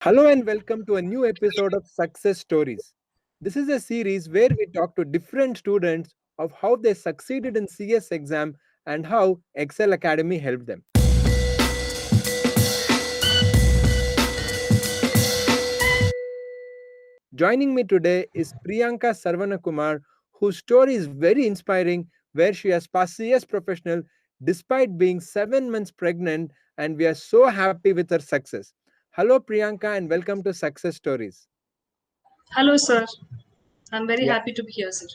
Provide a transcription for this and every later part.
Hello and welcome to a new episode of Success Stories. This is a series where we talk to different students of how they succeeded in CS exam and how Excel Academy helped them. Joining me today is Priyanka Sarvanakumar, whose story is very inspiring, where she has passed CS professional despite being 7 months pregnant, and we are so happy with her success. Hello, Priyanka, and welcome to Success Stories. Hello, sir. I'm very Yeah. happy to be here, sir.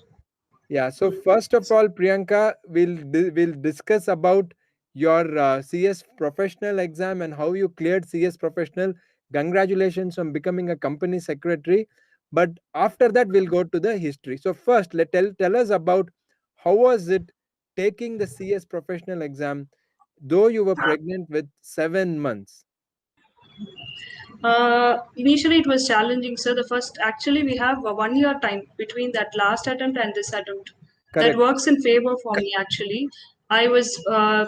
Yeah. So first of all, Priyanka, we'll discuss about your CS professional exam and how you cleared CS professional. Congratulations on becoming a company secretary. But after that, we'll go to the history. So first, tell us about how was it taking the CS professional exam, though you were pregnant with 7 months. Initially, it was challenging, sir. Actually, we have a 1 year time between that last attempt and this attempt. That Correct. works in favor for me, actually. I was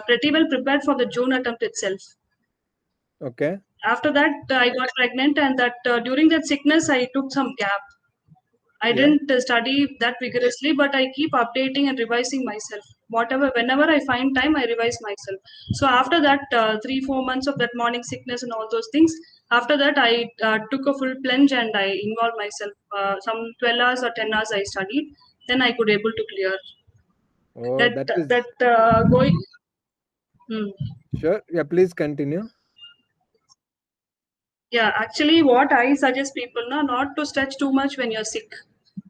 pretty well prepared for the June attempt itself. Okay. After that, I got pregnant, and that during that sickness, I took some gap. I Yeah. didn't study that vigorously, but I keep updating and revising myself. Whenever I find time, I revise myself. So after that, 3-4 months of that morning sickness and all those things. After that, I took a full plunge and I involved myself. Some 12 hours or 10 hours I studied. Then I could able to clear Oh, that. that is That going. Hmm. sure. Yeah. Please continue. Yeah, actually, what I suggest people now not to stretch too much when you're sick.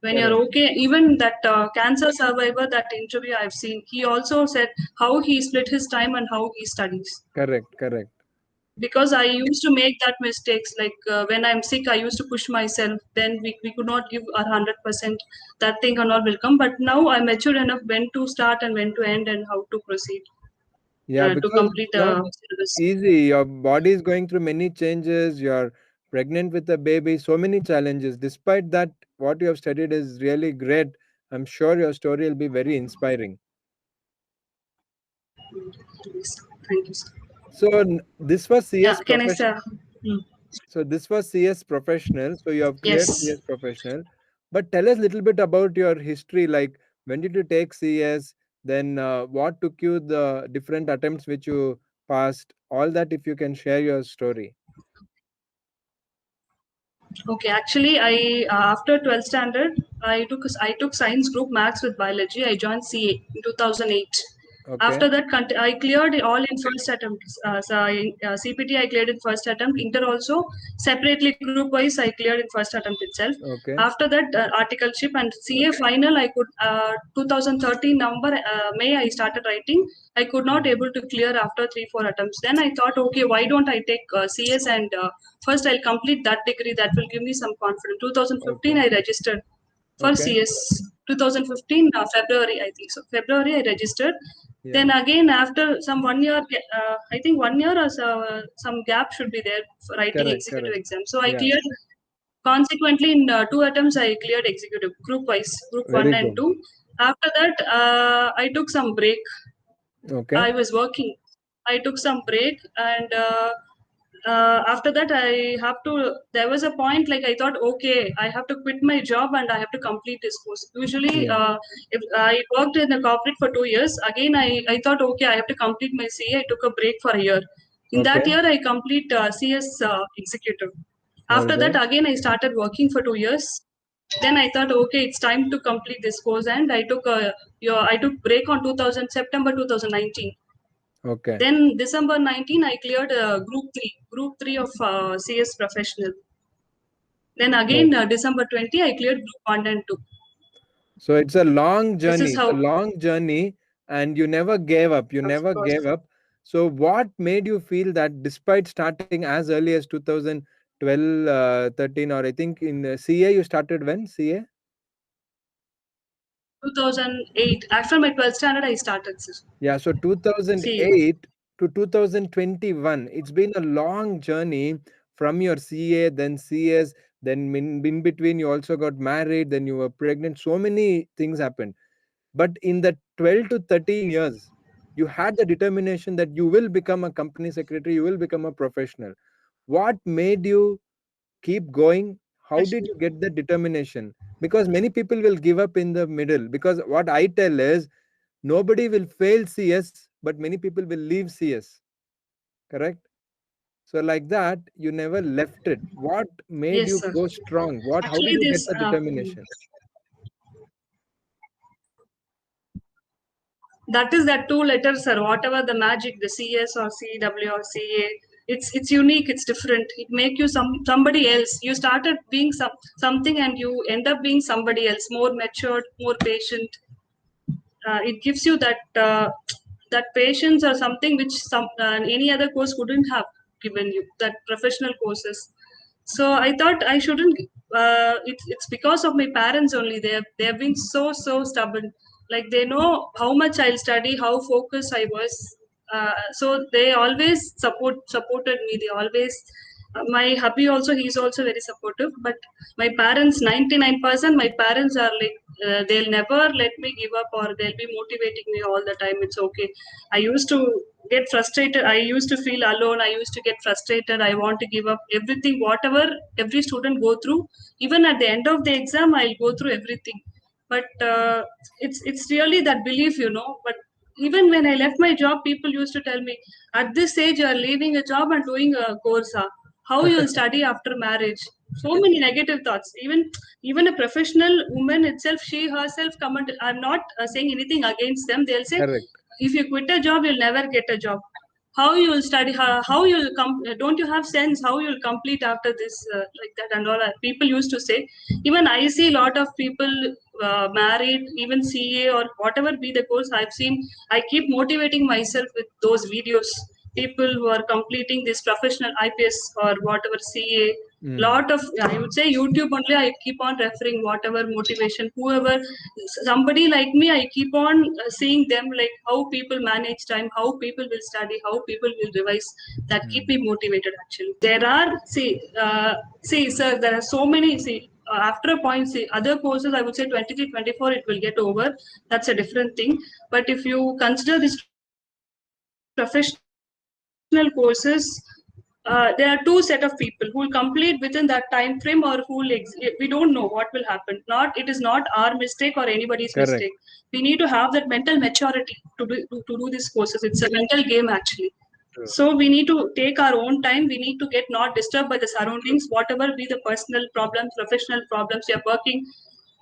When you're Correct. okay, even that cancer survivor, that interview I've seen, he also said how he split his time and how he studies. Correct. Correct. Because I used to make that mistakes. Like when I'm sick, I used to push myself. Then we could not give our 100%. That thing and all will come. But now I'm mature enough when to start and when to end and how to proceed Yeah, to because complete it's the not syllabus. easy. Your body is going through many changes. You're pregnant with a baby, so many challenges. Despite that, what you have studied is really great. I'm sure your story will be very inspiring. Yes. Thank you, sir. So this was Yeah, CS can I professional. say? Hmm. So this was CS professional. So you have cleared Yes. CS professional. But tell us a little bit about your history. Like when did you take CS? Then what took you the different attempts which you passed? All that, if you can share your story. Okay, actually, I after 12th standard, I took science group maths with biology. I joined CA in 2008. Okay. After that, I cleared it all in first attempt. CPT I cleared in first attempt. Inter also separately group wise I cleared in first attempt itself. Okay. After that, articleship and CA final I could 2013 November May I started writing. I could not able to clear after 3-4 attempts. Then I thought, okay, why don't I take CS and first I'll complete that degree. That will give me some confidence. 2015 Okay. I registered for Okay. CS. 2015 February I think so. February I registered. Yeah. Then again after some 1 year, I think 1 year or so, some gap should be there for writing Correct. executive Correct. exam. So I Yeah. cleared. Consequently, in 2 attempts I cleared executive group wise, group one Very and good. two. After that, I took some break. Okay. I was working. I took some break, and after that, I have to. There was a point like I thought, okay, I have to quit my job and I have to complete this course. Usually, Yeah. if I worked in a corporate for 2 years, again I thought, okay, I have to complete my CA. I took a break for a year. In that Okay. year, I complete CS executive. All After that, right. again I started working for 2 years. Then I thought, okay, it's time to complete this course, and I took break on 2000 September 2019. Okay. Then December 19, I cleared group three of CS professional. Then Oh. again December 20, I cleared group one and two. So it's a long This journey. is It's a how, long journey, and you never gave up. You of never course, gave up. So what made you feel that despite starting as early as 2012, 13, or I think in CA you started when CA? 2008. After my 12th standard, I started, sir. Yeah, so See, 2008 to 2021, it's been a long journey from your CA, then CS, then in between you also got married, then you were pregnant. So many things happened. But in the 12 to 13 years, you had the determination that you will become a company secretary, you will become a professional. What made you keep going? How did you get the determination? Because many people will give up in the middle. Because what I tell is, nobody will fail CS, but many people will leave CS. Correct? So like that, you never left it. What made Yes, you sir. go strong? What? How did Actually, you get this the determination? that is that two letters, sir. Whatever the magic, the CS or CW or CA, it's unique. It's different. It make you somebody else. You started being something, and you end up being somebody else, more matured, more patient. It gives you that patience or something which any other course couldn't have given you. That professional courses. So I thought I shouldn't. It's because of my parents only. They have been so stubborn. Like they know how much I'll study, how focused I was. So they always supported me. They always. My hubby also, he's also very supportive. But my parents, 99%, my parents are like, they'll never let me give up, or they'll be motivating me all the time. It's okay. I used to get frustrated. I used to feel alone. I used to get frustrated. I want to give up everything, whatever every student go through. Even at the end of the exam, I'll go through everything. But it's really that belief, But even when I left my job, people used to tell me, at this age, you are leaving a job and doing a course. How you'll study after marriage? So many negative thoughts. Even a professional woman itself, she herself comment. I'm not saying anything against them. They'll say, Correct. if you quit a job, you'll never get a job. How you'll study? How you'll don't you have sense? How you'll complete after this, like that and all? People used to say. Even I see a lot of people married, even CA or whatever be the course. I've seen. I keep motivating myself with those videos. People who are completing this professional IPS or whatever CA. Lot of, I would say, YouTube only. I keep on referring whatever motivation, whoever, somebody like me, I keep on seeing them, like how people manage time, how people will study, how people will revise. That keep me motivated. Actually, there are, see sir, there are so many, after a point, see, other courses, I would say 23, 24, it will get over. That's a different thing. But if you consider this professional courses, there are two set of people who will complete within that time frame, or we don't know what will happen. Not, it is not our mistake or anybody's mistake. We need to have that mental Correct. maturity to do this courses. It's a mental game actually. So we need to take our own time. We need to get not disturbed by the surroundings, whatever be the personal problems, professional problems we are working,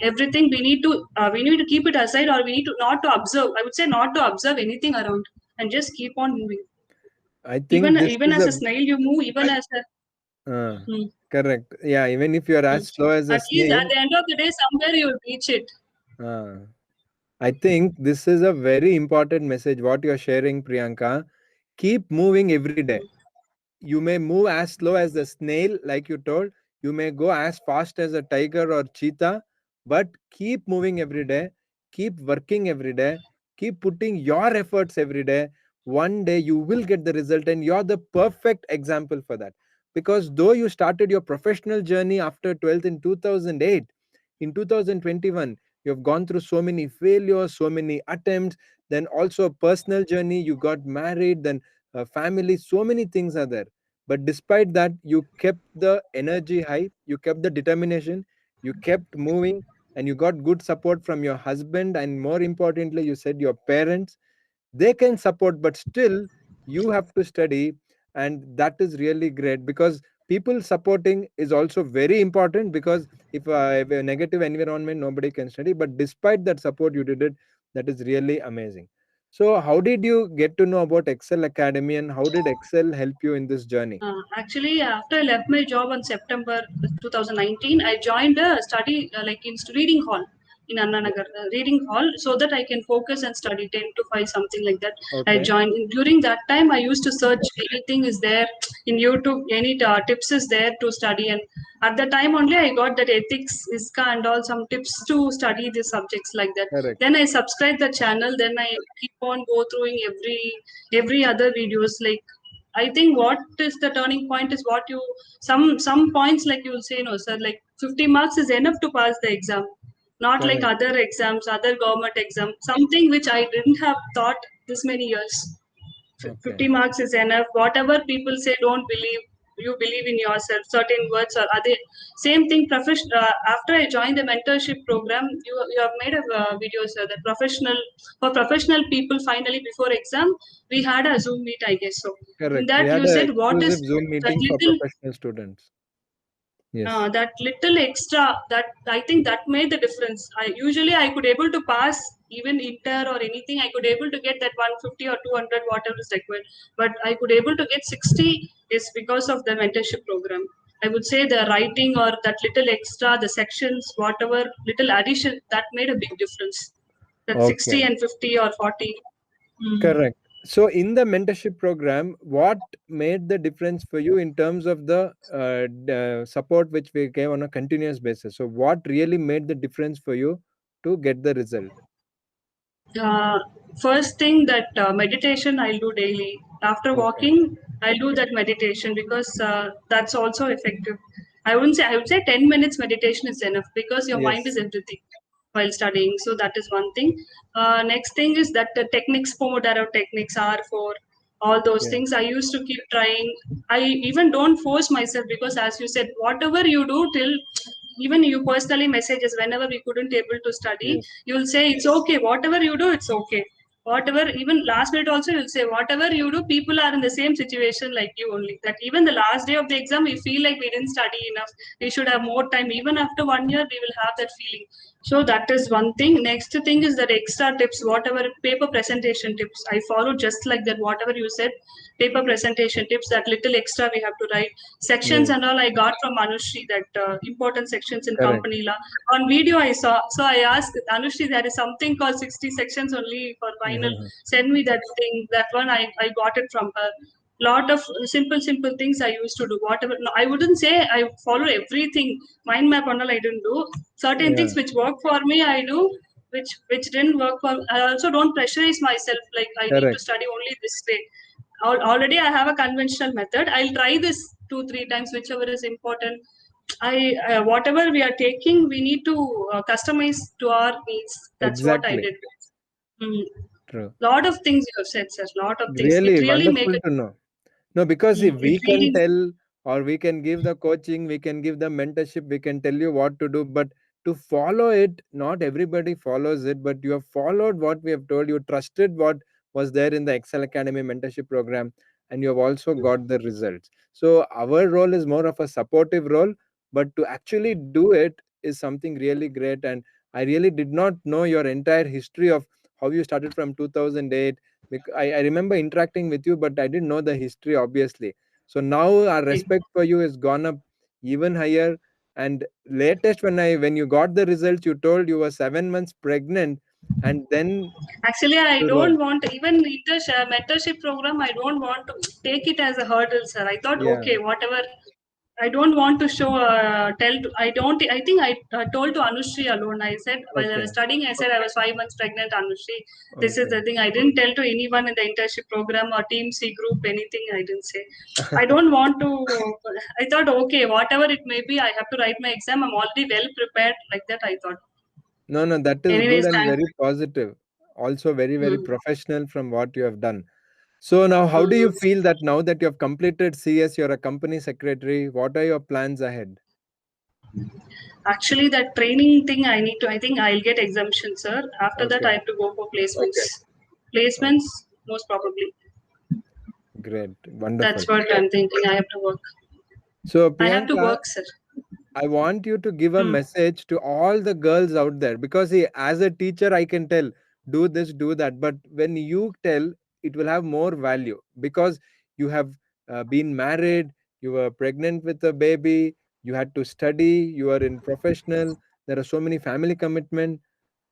everything we need to keep it aside, or we need to not to observe. I would say not to observe anything around, and just keep on moving. I Even think this even is as a a snail, you move. Even as a uh, hmm, correct. Yeah, even if you are hmm. as slow as a At least at snail, the end of the day, somewhere you'll reach it. uh, I think this is a very important message what you're sharing, Priyanka. Keep moving every day. You may move as slow as the snail, like you told. You may go as fast as a tiger or cheetah, but keep moving every day. Keep working every day. Keep putting your efforts every day. One day you will get the result, and you're the perfect example for that. Because though you started your professional journey after 12th in 2008, in 2021, you have gone through so many failures, so many attempts, then also a personal journey. You got married, then family, so many things are there, but despite that you kept the energy high, you kept the determination, you kept moving, and you got good support from your husband, and more importantly you said your parents. They can support, but still you have to study, and that is really great. Because people supporting is also very important, because if a negative environment, nobody can study, but despite that support you did it. That is really amazing. So how did you get to know about Excel Academy, and how did Excel help you in this journey? Actually, after I left my job on September 2019, I joined a study like in reading hall in Anna Nagar, reading hall, so that I can focus and study 10 to 5, something like that. I Okay. joined. During that time, I used to search anything is there in YouTube, any tips is there to study. And at the time only, I got that ethics, ISKA, and all some tips to study the subjects like that. Correct. Then I subscribed the channel. Then I keep on go through every other videos like. I think what is the turning point is what you some points, like you will say, no sir, like 50 marks is enough to pass the exam, not like Correct. other exams, other government exam, something which I didn't have thought this many years. Okay. 50 marks is enough. Whatever people say, don't believe. you believe in yourself, certain words or other. Same thing, after I joined the mentorship program, you have made a video, sir, that for professional people, finally before exam, we had a Zoom meet, I guess so. In Correct. We that, had you an said what is exclusive Zoom that meeting for little professional students. Yes. that little extra, that I think that made the difference. I could able to pass even inter or anything. I could able to get that 150 or 200 whatever is required, but I could able to get 60 is because of the mentorship program. I would say the writing or that little extra, the sections, whatever little addition, that made a big difference. That 60 Okay. and 50 or 40. Mm. Correct. So, in the mentorship program, what made the difference for you in terms of the support which we gave on a continuous basis? So, what really made the difference for you to get the result? Uh, First thing, that meditation I'll do daily. After Okay. walking, I'll do that meditation because that's also effective. I would say 10 minutes meditation is enough because your mind Yes. is everything while studying. So that is one thing. Next thing is that the techniques, Pomodoro techniques, R4, all those Yeah. things I used to keep trying. I even don't force myself because, as you said, whatever you do till even you personally messages whenever we couldn't able to study, Yes. you'll say it's okay, whatever you do it's okay, whatever, even last minute also you'll say whatever you do, people are in the same situation like you only, that even the last day of the exam we feel like we didn't study enough, we should have more time, even after 1 year we will have that feeling. So that is one thing. Next thing is that extra tips, whatever paper presentation tips I follow just like that, whatever you said, paper presentation tips, that little extra we have to write sections Yes. and all I got from Anushri, that important sections in Correct. company law. On video I saw, so I asked Anushri, there is something called 60 sections only for final. Send me that thing. That one I got it from her. Lot of simple things I used to do. Whatever, no, I wouldn't say I follow everything. Mind map and all I didn't do. Certain Yeah. things which work for me I do. Which didn't work for. I also don't pressurize myself like I need to Correct. study only this way. Already I have a conventional method. I'll try this 2 3 times, whichever is important. I Whatever we are taking, we need to customize to our needs. That's what I Exactly. did. Mm. True. Lot of things you have said, sir. Lot of things. It Really really make wonderful a to know. No, because if it we can really tell or we can give the coaching, we can give the mentorship, we can tell you what to do, but to follow it, not everybody follows it, but you have followed what we have told you, trusted what was there in the Excel Academy mentorship program, and you have also got the results. So our role is more of a supportive role, but to actually do it is something really great. And I really did not know your entire history of how you started from 2008. I remember interacting with you, but I didn't know the history, obviously. So now our respect for you has gone up even higher. And latest, when you got the results, you told you were 7 months pregnant, and then actually I you were, don't want even mentorship program. I don't want to take it as a hurdle, sir. I thought yeah, okay, whatever. I don't want to show, tell, to, I don't, I think I told to Anushri alone. I said, while I was okay, studying, I said I was 5 months pregnant, Anushri. This is okay. the thing. I didn't tell to anyone in the internship program or Team C group, anything. I didn't say. I don't want to, I thought, okay, whatever it may be, I have to write my exam. I'm already well prepared. Like that, I thought. No, no, that is good Anyways, and thank very positive. Also, very mm, professional from what you have done. So now, how do you mm. feel that now that you have completed CS, you're a company secretary? What are your plans ahead? Actually, that training thing, I think I'll get exemption, sir. After that, Okay, I have to go for okay, placements. okay. Placements, most probably. Great, wonderful. That's what I'm thinking. I have to work. So, I have to Priyanka, work, sir. I want you to give a Hmm. message to all the girls out there because, see, as a teacher, I can tell, do this, do that. But when you tell, it will have more value because you have been married, you were pregnant with a baby, you had to study, you are in professional, there are so many family commitment.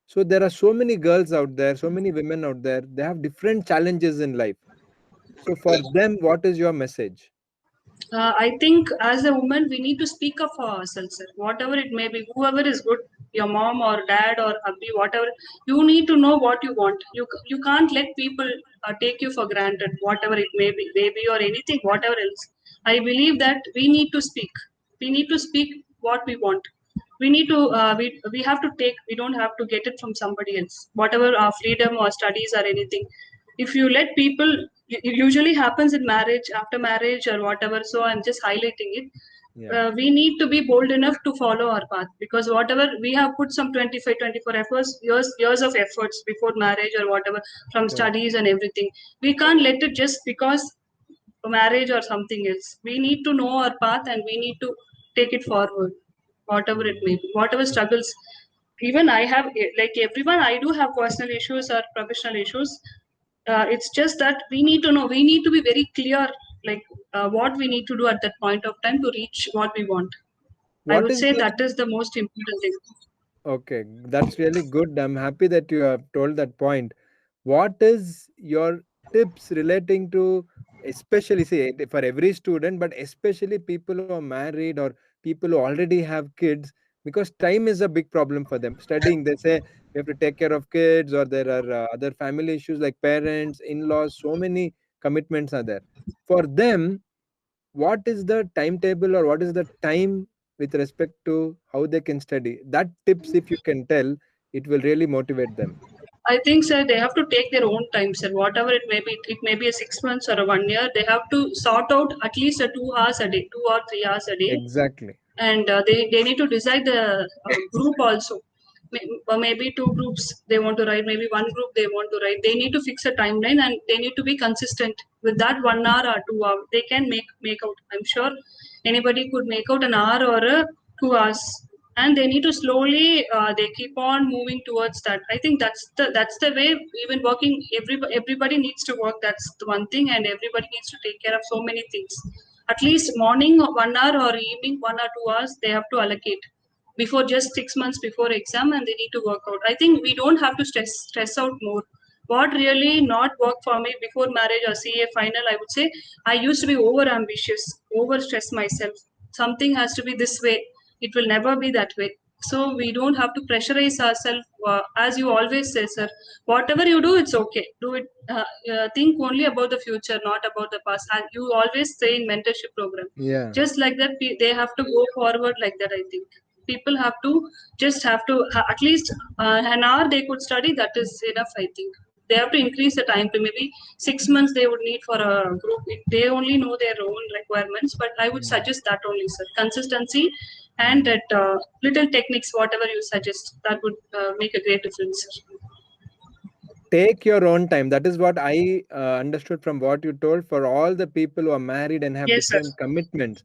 So, there are so many girls out there, so many women out there, they have different challenges in life. So, for them, what is your message? I think as a woman, we need to speak up for ourselves, sir. Whatever it may be, whoever is good, your mom or dad or hubby, whatever, you need to know what you want. You can't let people take you for granted, whatever it may be, baby or anything, whatever else. I believe that we need to speak. We need to speak what we want. We need to we have to take. We don't have to get it from somebody else. Whatever our freedom or studies or anything, If you let people, it usually happens in marriage, after marriage or whatever. So I'm just highlighting it. Yeah. We need to be bold enough to follow our path, because whatever we have put some 25, 24 efforts, years of efforts before marriage or whatever, from Correct. studies and everything. We can't let it just because marriage or something else. We need to know our path and we need to take it forward, whatever it Mm. may be, whatever struggles. Even I have, like everyone, I do have personal issues or professional issues. It's just that we need to know, we need to be very clear, like what we need to do at that point of time to reach what we want. I What would is say the that is the most important thing. Okay, that's really good. I'm happy that you have told that point. What is your tips relating to, especially say for every student, but especially people who are married or people who already have kids, because time is a big problem for them. Studying, they say we have to take care of kids, or there are other family issues like parents, in-laws, so many commitments are there. For them, what is the timetable or what is the time with respect to how they can study? That tips, if you can tell, it will really motivate them. I think, sir, they have to take their own time, sir. Whatever it may be a 6 months or a 1 year. They have to sort out at least a 2 hours a day, 2 or 3 hours a day, Exactly. and they need to decide the group also. Or maybe two groups they want to write, maybe one group they want to write. They need to fix a timeline and they need to be consistent with that 1 hour or 2 hour. They can make out. I'm sure anybody could make out an hour or a 2 hours, and they need to slowly they keep on moving towards that. I think that's the way. Even working, everybody needs to work. That's the one thing, and everybody needs to take care of so many things. At least morning 1 hour or evening 1 or 2 hours they have to allocate before, just 6 months before exam, and they need to work out. I think we don't have to stress out more. What really not work for me before marriage or CA final, I would say I used to be over ambitious, over stress myself. Something has to be this way. It will never be that way. So we don't have to pressurize ourselves. As you always say, sir, whatever you do, it's okay. Do it. Think only about the future, not about the past. And you always say in mentorship program, Yeah. just like that, they have to go forward like that. I think people have to just have to at least an hour they could study. That is enough. I think they have to increase the time to maybe 6 months they would need for a group. They only know their own requirements, but I would Mm. suggest that only, sir. Consistency and Mm. that little techniques, whatever you suggest, that would make a great difference, sir. Take your own time. That is what I understood from what you told. For all the people who are married and have Yes, sir. different commitments,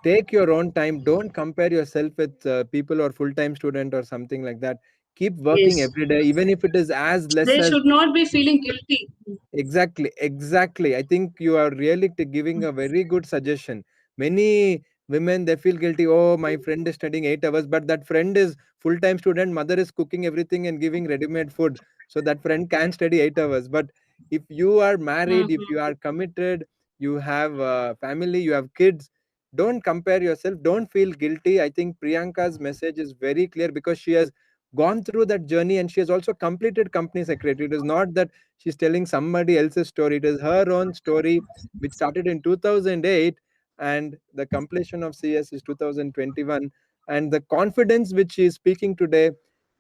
take your own time. Don't compare yourself with people who are full-time student or something like that. Keep working Yes, every day, even if it is as less they as. should not be feeling guilty. Exactly, exactly. I think you are really giving a very good suggestion. Many women, they feel guilty. Oh, my friend is studying 8 hours, but that friend is full-time student. Mother is cooking everything and giving ready-made food, so that friend can study 8 hours. But if you are married, if you Mhm. are committed, you have family, you have kids, don't compare yourself. Don't feel guilty. I think Priyanka's message is very clear because she has gone through that journey and she has also completed company secretary. It is not that she's telling somebody else's story. It is her own story, which started in 2008, and the completion of CS is 2021. And the confidence which she is speaking today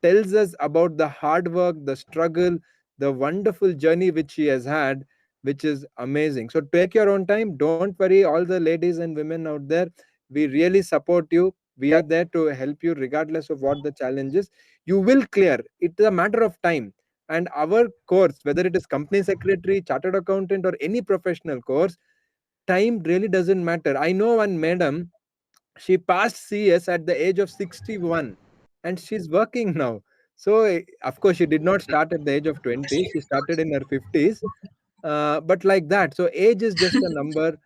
tells us about the hard work, the struggle, the wonderful journey which she has had, which is amazing. So take your own time. Don't worry, all the ladies and women out there. We really support you. We are there to help you regardless of what the challenge is. You will clear. It is a matter of time. And our course, whether it is company secretary, chartered accountant, or any professional course, time really doesn't matter. I know one madam, she passed CS at the age of 61 and she's working now. So, of course, she did not start at the age of 20, she started in her 50s. But like that, so age is just a number.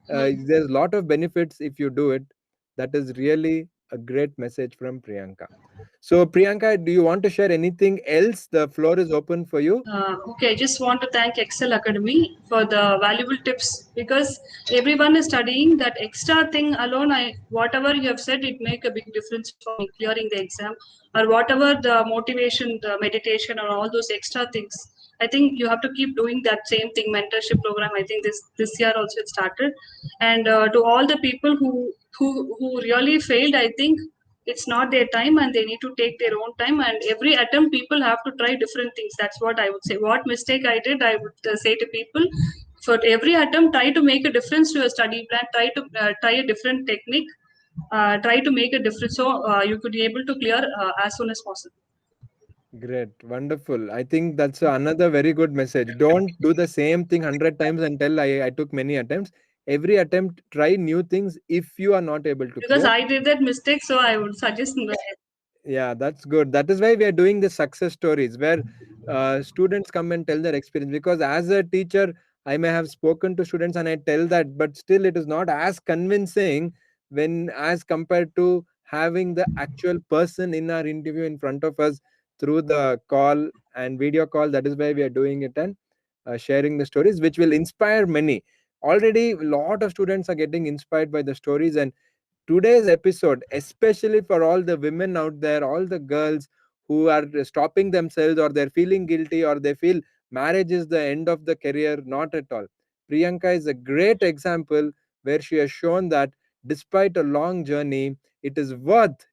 There's a lot of benefits if you do it. That is really a great message from Priyanka. So, Priyanka, do you want to share anything else? The floor is open for you. Okay, I just want to thank Excel Academy for the valuable tips, because everyone is studying that extra thing alone. Whatever you have said, it make a big difference for me clearing the exam, or whatever the motivation, the meditation, or all those extra things. I think you have to keep doing that same thing. Mentorship program. I think this year also it started, and to all the people who really failed, I think It's not their time, and they need to take their own time. And every attempt, people have to try different things. That's what I would say. What mistake I did, I would say to people, for every attempt, try to make a difference to your study plan. Try a different technique. Try to make a difference, so you could be able to clear as soon as possible. Great, wonderful. I think that's another very good message. Don't do the same thing 100 times and tell I took many attempts. Every attempt, try new things. If you are not able to Because clear, I did that mistake, so I would suggest. yeah, that's good. That is why we are doing the success stories where students come and tell their experience. Because as a teacher, I may have spoken to students and I tell that, but still it is not as convincing when as compared to having the actual person in our interview in front of us through the call and video call. That is why we are doing it and sharing the stories, which will inspire many. Already, a lot of students are getting inspired by the stories, and today's episode, especially for all the women out there, all the girls who are stopping themselves or they're feeling guilty or they feel marriage is the end of the career, not at all. Priyanka is a great example where she has shown that despite a long journey, it is worth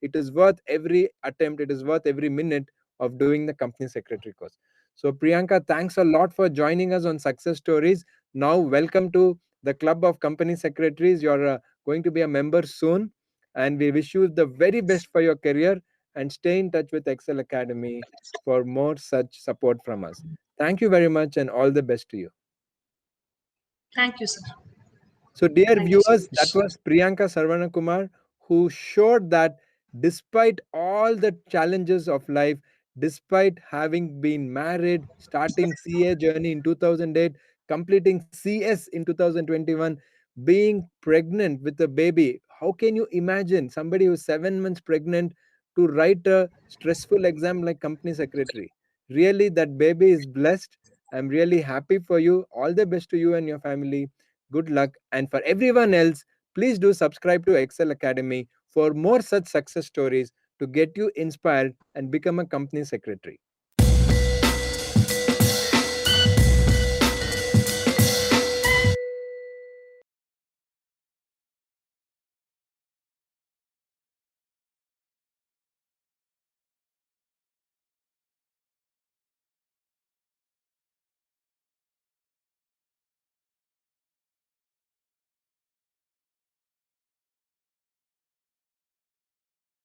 every attempt, it is worth every minute of doing the company secretary course. So Priyanka, thanks a lot for joining us on Success Stories. Now welcome to the club of company secretaries. You're going to be a member soon. And we wish you the very best for your career and stay in touch with Excel Academy for more such support from us. Thank you very much and all the best to you. Thank you, sir. So, dear Thank you so viewers, that much. was Priyanka Sarvanakumar who showed that despite all the challenges of life, despite having been married, starting CA journey in 2008, completing CS in 2021, being pregnant with a baby, how can you imagine somebody who's 7 months pregnant to write a stressful exam like company secretary? Really, that baby is blessed. I'm really happy for you. All the best to you and your family. Good luck. And for everyone else, please do subscribe to Excel Academy for more such success stories to get you inspired and become a company secretary.